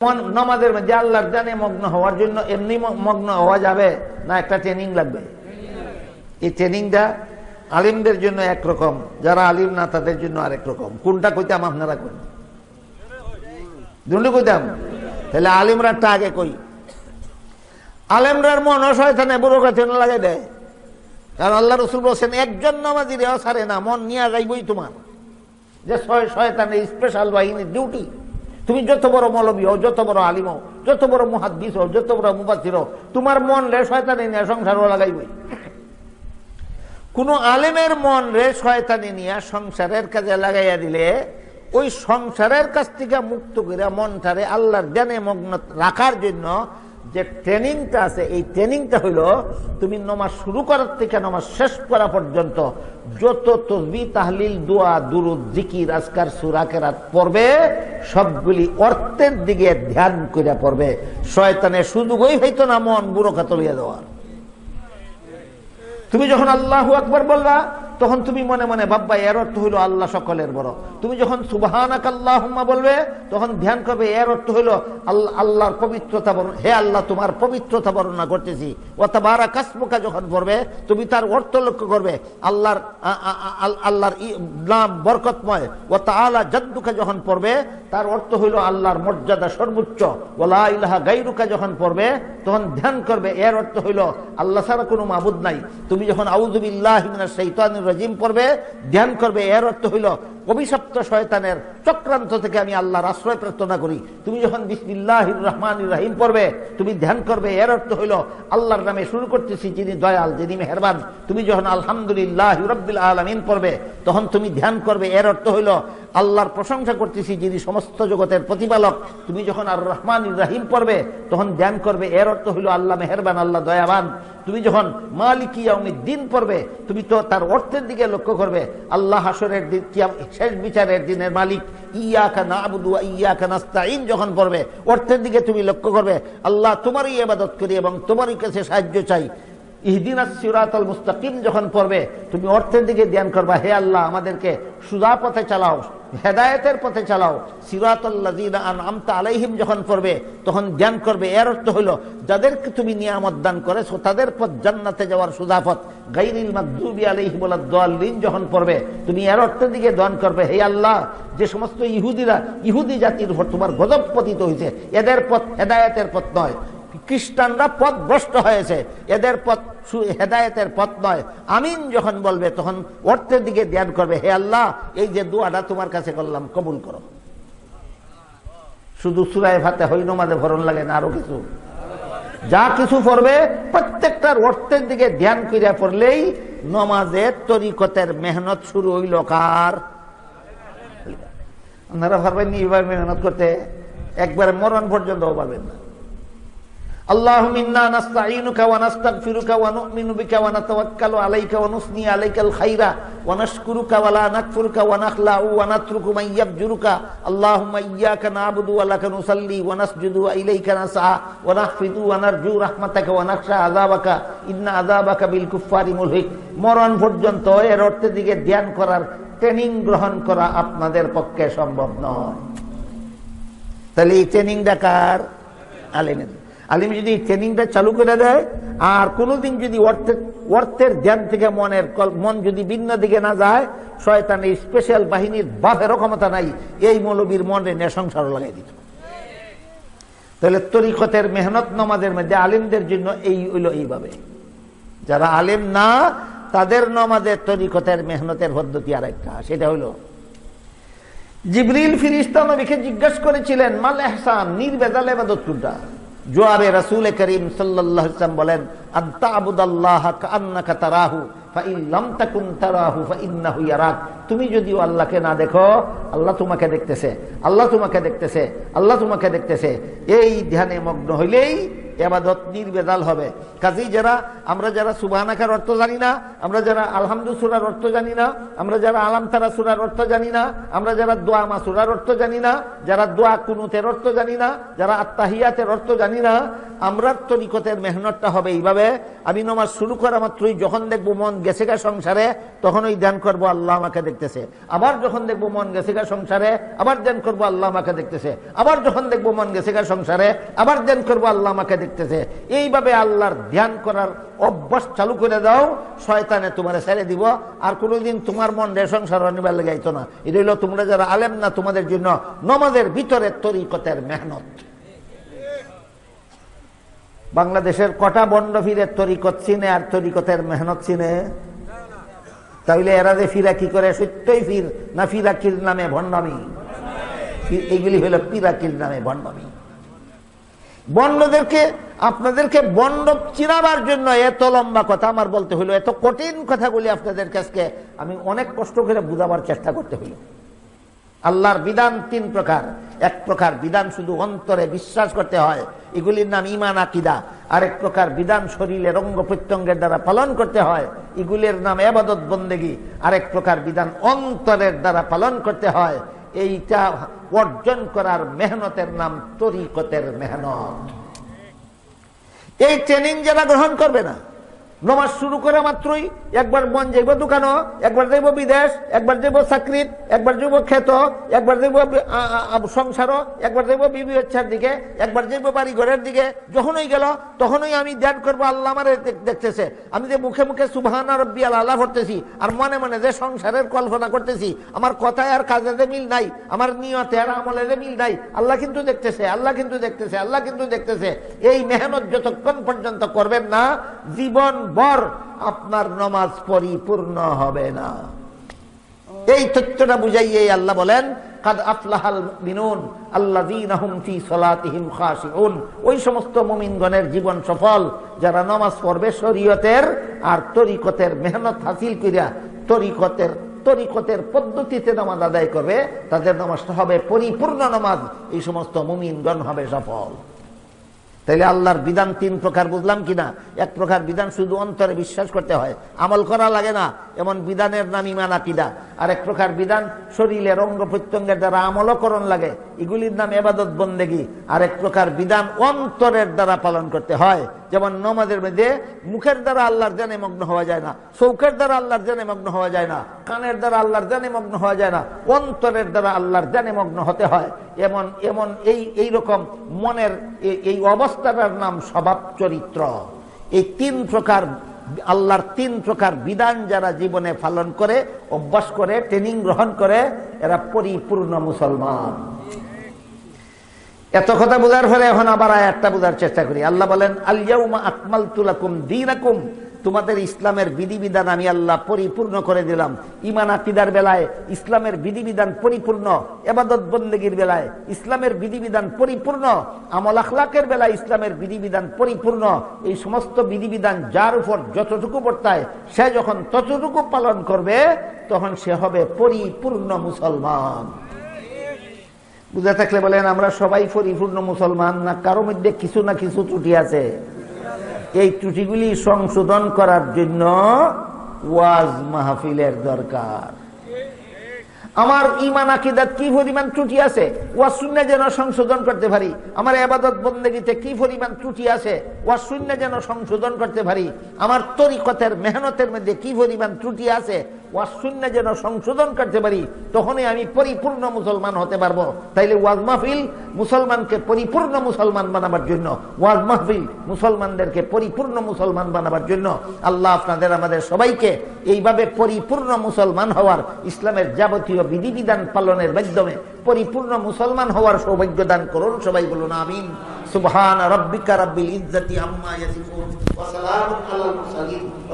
নামাজের মধ্যে আল্লাহর জানে মগ্ন হওয়ার জন্য এমনি মগ্ন হওয়া যাবে না, একটা ট্রেনিং লাগবে। এই ট্রেনিংটা আলিমদের জন্য একরকম, যারা আলিম না তাদের জন্য আরেক রকম। কোনটা কইতাম আপনারা কোন দুটো কইতাম? তাহলে আলিমরা আগে কই, আলেমরার মন শয়তানে বুড়ো কাছে লাগাই দেয়। কারণ আল্লাহ রসুল বলছেন একজন নামাজি রেও ছাড়ে না, মন নিয়ে যাইবই তোমার। যে শয়তানের স্পেশাল বাহিনীর ডিউটি। তুমি যত বড় মৌলবী হও, যত বড় আলিম হও, যত বড় মুহাদ্দিস হও, যত বড় মুফাসসির হও, তোমার মন রে শয়তানে নিয়ে সংসারও লাগাইবই। কোন আলেমের মন রে শয়তানে নিয়ে সংসারের কাজে লাগাইয়া দিলে ওই সংসারের কাছ থেকে মুক্ত করে মনটারে আল্লাহর জ্ঞানে মগ্ন রাখার জন্য যে ট্রেনিংটা আছে, এই ট্রেনিংটা হইল তুমি নামাজ শুরু করার থেকে নামাজ শেষ করা পর্যন্ত যত তাসবিহ তাহলিল দোয়া দুরূদ জিকির আজকার সূরা কেরাত পড়বে সবগুলি অর্থের দিকে ধ্যান করে পড়বে। শয়তানের সুযোগই হইতো না মন বুড়ো কাতলিয়া দেওয়ার। তুমি যখন আল্লাহু আকবার বলবা তখন তুমি মনে মনে ভাববা এর অর্থ হইল আল্লাহ সকলের বড়। তুমি যখন সুবহানাকাল্লাহুম্মা বলবে তখন ধ্যান করবে এর অর্থ হইল আল্লাহর পবিত্রতা বর্ণনা, হে আল্লাহ তোমার পবিত্রতা বর্ণনা করতেছি। ওয়া তাবারাকাসমুকা যখন পড়বে তুমি তার অর্থ লক্ষ্য করবে, আল্লাহর নাম বরকতময়। ওয়া তাআলা জাদ্দুকা যখন পড়বে তার অর্থ হইল আল্লাহর মর্যাদা সর্বোচ্চ। ওয়া লা ইলাহা গায়রুকা যখন পড়বে তখন ধ্যান করবে এর অর্থ হইল আল্লাহ ছাড়া কোনো মাবুদ নাই। তুমি যখন আউযু বিল্লাহি মিনাশ শাইতানির রাজিম পড়বে ধ্যান করবে এর অর্থ হইল অভিশপ্ত শয়তানের চক্রান্ত থেকে আমি আল্লাহর আশ্রয় প্রার্থনা করি। তুমি যখন বিসমিল্লাহির রহমানির রহিম পড়বে তুমি ধ্যান করবে এর অর্থ হইল আল্লাহর নামে শুরু করতেছি যিনি দয়াল যিনি মেহেরবান। তুমি যখন আলহামদুলিল্লাহি রাব্বিল আলামিন পড়বে তখন তুমি ধ্যান করবে এর অর্থ হইল আল্লাহর প্রশংসা করতেছি যিনি সমস্ত জগতের প্রতিপালক। তুমি যখন আর রহমানির রহিম পড়বে তখন ধ্যান করবে এর অর্থ হইল আল্লাহ মেহেরবান, আল্লাহ দয়াবান। তুমি যখন মালিকি ইয়াউমিদ্দিন পড়বে তুমি তো তার অর্থের দিকে লক্ষ্য করবে আল্লাহ হাসরের দিন শেষ বিচারের দিনের মালিক। ইয়াকা না'বুদু ওয়া ইয়াকা নাস্তাঈন যখন পড়বে অর্থের দিকে তুমি লক্ষ্য করবে আল্লাহ তোমারই ইবাদত করি এবং তোমারই কাছে সাহায্য চাই। ইহদিনাস সিরাতাল মুস্তাকিম যখন পড়বে তুমি অর্থের দিকে ধ্যান করবা, হে আল্লাহ আমাদেরকে সোজা পথে চালাও, হেদায়েতের পথে চালাও। সিরাতাল্লাযীনা আন'আমতা আলাইহিম যখন পড়বে তখন ধ্যান করবে এর অর্থ হলো যাদেরকে তুমি নিয়ামত দান করেছো তাদের পথ জান্নাতে যাওয়ার সোজা পথ। গায়রিল মাগদুবি আলাইহিম ওয়ালাদ দাল্লিন যখন পড়বে তুমি এর অর্থের দিকে ধ্যান করবে, হে আল্লাহ যে সমস্ত ইহুদি জাতির উপর তোমার গজব পতিত হয়েছে এদের পথ হেদায়েতের পথ নয়। খ্রিস্টানরা পথ ভ্রষ্ট হয়েছে, এদের পথ হেদায়েতের পথ নয়। আমিন যখন বলবে তখন অর্থের দিকে ধ্যান করবে, হে আল্লাহ এই যে দোয়াটা তোমার কাছে করলাম কবুল করো। শুধু সূরা ফাতিহা হই নামাজে ভরণ লাগে না, আরো কিছু যা কিছু পড়বে প্রত্যেকটার অর্থের দিকে ধ্যান করিয়া পড়লেই নামাজের তরিকতের মেহনত শুরু হইল। কার? আপনারা পারবেন এইবার মেহনত করতে? একবারে মরণ পর্যন্ত পারবেন না। আল্লাহুম্মা ইন্না নাস্তাঈনুকা ওয়া নাস্তাগফিরুকা ওয়া নু'মিনু বিকা ওয়া নাতাওয়াক্কালু আলাইকা ওয়া নুসনি আলাইকাল খায়রা ওয়া নাশকুরুকা ওয়া লা নাকফুরুকা ওয়া নাখলাউ ওয়া নাতরুকু মান ইয়াবজুরুকা। আল্লাহুম্মা ইয়্যাকা না'বুদু ওয়া লাকা নুসাল্লি ওয়া নাসজুদু ওয়া ইলাইকা নাসআ ওয়া নাহফিদু ওয়া নারজু রাহমাতাকা ওয়া নাখশা আযাবাকা ইন্না আযাবাকা বিল কুফফারি মুলহিক। মরণ পর্যন্ত এর অর্থের দিকে ধ্যান করার ট্রেনিং গ্রহণ করা আপনাদের পক্ষে সম্ভব নয়। তাহলে এই ট্রেনিংটা কার? আলেমের। আলিম যদি ট্রেনিংটা চালু করে দেয় আর কোনোদিন যদি অর্থের ধ্যান থেকে মন যদি ভিন্ন দিকে না যায়, শয়তানের স্পেশাল বাহিনীর বাপেরও ক্ষমতা নাই এই মৌলবীর মনে নিয়ে সংসারও লাগাই দিত। তাহলে তরিকতের মেহনত নামাজের মধ্যে আলিমদের জন্য এই হইল এইভাবে। যারা আলিম না তাদের নামাজের তরিকতের মেহনতের পদ্ধতি আরেকটা, সেটা হইল জিবরিল ফেরেশতা নবীকে জিজ্ঞাসা করেছিলেন মাল ইহসান, নির্ভেজাল ইবাদত কোনটা? জবাবে রাসূল করিম সাল্লাল্লাহু আলাইহি ওয়াসাল্লাম বলেন আনতা'বুদাল্লাহা কাআন্নাকা তারাহু ফাইন লাম তাকুন তারাহু ফাইন্নাহু ইয়ারাক। তুমি যদিও আল্লাহকে না দেখো আল্লাহ তোমাকে দেখতেছে, আল্লাহ তোমাকে দেখতেছে, আল্লাহ তোমাকে দেখতেছে। এই ধ্যানে মগ্ন হইলেই ইবাদত নির্ভেজাল হবে। কাজেই আমরা যারা সুবহানাকার অর্থ জানি না, আমরা যারা আলহামদু সূরার অর্থ জানি না, আমরা যারা আলাম তারা সূরার অর্থ জানি না, আমরা যারা দোয়া মা সূরার অর্থ জানি না, যারা দোয়া কুনুতের অর্থ জানি না, যারা আত্তাহিয়াতের অর্থ জানি না, আমরা তরিকতের মেহনতটা হবে এইভাবে হবে, আমি নামাজ শুরু করা মাত্রই যখন দেখবো মন গেছে গা সংসারে, তখন ওই ধ্যান করবো আল্লাহ আমাকে দেখতেছে। আবার যখন দেখবো মন গেছে গা সংসারে, আবার ধ্যান করবো আল্লাহ আমাকে দেখতেছে। আবার যখন দেখবো মন গেছে গা সংসারে, আবার ধ্যান করবো আল্লাহ আমাকে দেখতেছে। এইভাবে আল্লাহর ধ্যান করার অভ্যাস চালু করে দাও, শয়তানে তোমার ছেড়ে দিব, আর কোনোদিন তোমার মন রে সংসার অনিবার লেগাইতো না। এটা হইলো তোমরা যারা আলেম না, তোমাদের জন্য নমাজের ভিতরে তরিকতের মেহনত। বাংলাদেশের কটা বন্ড ফিরের তরিকত চিনে আর তরিকতের মেহনত চিনে? তাইলে এরা যে ফিরা কি করে, সত্যই ফির না ফিরাকির নামে ভণ্ডামি? এইগুলি হইল পিরাকির নামে ভণ্ডামি। বন্ডদেরকে, আপনাদেরকে বন্ড চিনাবার জন্য এত লম্বা কথা আমার বলতে হইল, এত কঠিন কথাগুলি আপনাদের কাছে আমি অনেক কষ্ট করে বুঝাবার চেষ্টা করতে হইল। আল্লাহর বিধান তিন প্রকার। এক প্রকার বিধান শুধু অন্তরে বিশ্বাস করতে হয়, এগুলির নাম ঈমান আকীদা। আরেক প্রকার বিধান শরীরের অঙ্গ প্রত্যঙ্গের দ্বারা পালন করতে হয়, এগুলির নাম ইবাদত বন্দেগী। আরেক প্রকার বিধান অন্তরের দ্বারা পালন করতে হয়, এইটা অর্জন করার মেহনতের নাম তরিকতের মেহনত। এই ট্রেনিং যারা গ্রহণ করবে না, নমাজ শুরু করা মাত্রই একবার মন যাইব দোকানও, একবার যাইব বিদেশ, একবার যাইব চাকরিত, একবার যাইব খেত, একবার যাইব সংসারও, একবার যাইব বিবি বাচ্চার দিকে, একবার যাইব বাড়ি ঘরের দিকে। যখনই গেল তখনই আমি ধ্যান করবো আল্লাহ আমার দেখতেছে। আমি যে মুখে মুখে সুবহান রাব্বিয়াল আলা করতেছি আর মনে মনে যে সংসারের কল্পনা করতেছি, আমার কথায় আর কাজে মিল নাই, আমার নিয়তে আর আমলে মিল নাই, আল্লাহ কিন্তু দেখতেছে, আল্লাহ কিন্তু দেখতেছে, আল্লাহ কিন্তু দেখতেছে। এই মেহনত যতক্ষণ পর্যন্ত করবেন না, জীবন বর আপনার নামাজ পরিপূর্ণ হবে না। এই তথ্যটা বুঝাইয়ে আল্লাহ বলেন, কাদ আফলাহাল মুমিনুন আল্লাযীনা হুম ফী সালাতিহিম খাশিউন। ওই সমস্ত মুমিনগণের জীবন সফল যারা নামাজ পড়বে শরীয়তের আর তরিকতের মেহনত হাসিল করিয়া তরিকতের পদ্ধতিতে নামাজ আদায় করবে, তাদের নামাজটা হবে পরিপূর্ণ নামাজ। এই সমস্ত মুমিনগণ হবে সফল। তাইলে আল্লাহর বিধান তিন প্রকার বুঝলাম কিনা? এক প্রকার বিধান শুধু অন্তরে বিশ্বাস করতে হয়, আমল করা লাগে না, এমন বিধানের নাম ঈমান আকীদা। আর এক প্রকার বিধান শরীরের অঙ্গ প্রত্যঙ্গের দ্বারা আমলকরণ লাগে, এগুলির নাম ইবাদত বন্দেগী। আর এক প্রকার বিধান অন্তরের দ্বারা পালন করতে হয়, যেমন নামাজের মধ্যে মুখের দ্বারা আল্লাহর জ্ঞানে মগ্ন হওয়া যায় না, চোখের দ্বারা আল্লাহর জ্ঞানে মগ্ন হওয়া যায় না, কানের দ্বারা আল্লাহর জ্ঞানে মগ্ন হওয়া যায় না, অন্তরের দ্বারা আল্লাহর জ্ঞানে মগ্ন হতে হয়। এমন এই রকম মনের এই অবস্থাটার নাম স্বভাব চরিত্র। এই তিন প্রকার আল্লাহর তিন প্রকার বিধান যারা জীবনে পালন করে, অভ্যাস করে, ট্রেনিং গ্রহণ করে, এরা পরিপূর্ণ মুসলমান। এত কথা বোঝার পরে এখন আবার আয়াতটা বোঝার চেষ্টা করি। আল্লাহ বলেন, আল ইয়াউমা আকমালতু লাকুম দীনাকুম, তোমাদের ইসলামের বিধিবিধান আমি আল্লাহ পরিপূর্ণ করে দিলাম। ঈমান আকীদার বেলায় ইসলামের বিধিবিধান পরিপূর্ণ, ইবাদত বন্দেগীর বেলায় ইসলামের বিধিবিধান পরিপূর্ণ, আমল আখলাকের বেলায় ইসলামের বিধিবিধান পরিপূর্ণ। এই সমস্ত বিধিবিধান যার উপর যতটুকু বর্তায়, সে যখন ততটুকু পালন করবে, তখন সে হবে পরিপূর্ণ মুসলমান। বুঝা থাকলে বলেন, আমরা সবাই পরিপূর্ণ মুসলমান না কারো মধ্যে কিছু না কিছু ত্রুটি আছে? এই ত্রুটিগুলি সংশোধন করার জন্য ওয়াজ মাহফিলের দরকার। আমার ঈমান আকীদাত কি পরিমাণ ত্রুটি আছে, ওয়াজ শুনলে যেন সংশোধন করতে পারি। আমার ইবাদত বন্দেগীতে কি পরিমাণ ত্রুটি আছে, ওয়াজ শুনলে যেন সংশোধন করতে পারি। আমার তরিকতের মেহনতের মধ্যে কি পরিমাণ ত্রুটি আছে, ওয়াজ শুনলে যেন সংশোধন করতে পারি, তখনই আমি পরিপূর্ণ মুসলমান হতে পারবো। তাইলে ওয়াজ মাহফিল মুসলমানকে পরিপূর্ণ মুসলমান বানাবার জন্য, ওয়াজ মাহফিল মুসলমানদেরকে পরিপূর্ণ মুসলমান বানাবার জন্য। আল্লাহ আপনাদের আমাদের সবাইকে এইভাবে পরিপূর্ণ মুসলমান হওয়ার, ইসলামের যাবতীয় বিধিবিধান পালনের মাধ্যমে পরিপূর্ণ মুসলমান হওয়ার সৌভাগ্য দান করুন। সবাই বলুন আমিন। সুবহান রাব্বিকা রাব্বিল ইজ্জাতি আম্মা ইয়াসিফুন ওয়া সালামুন আলাল মুরসালিন।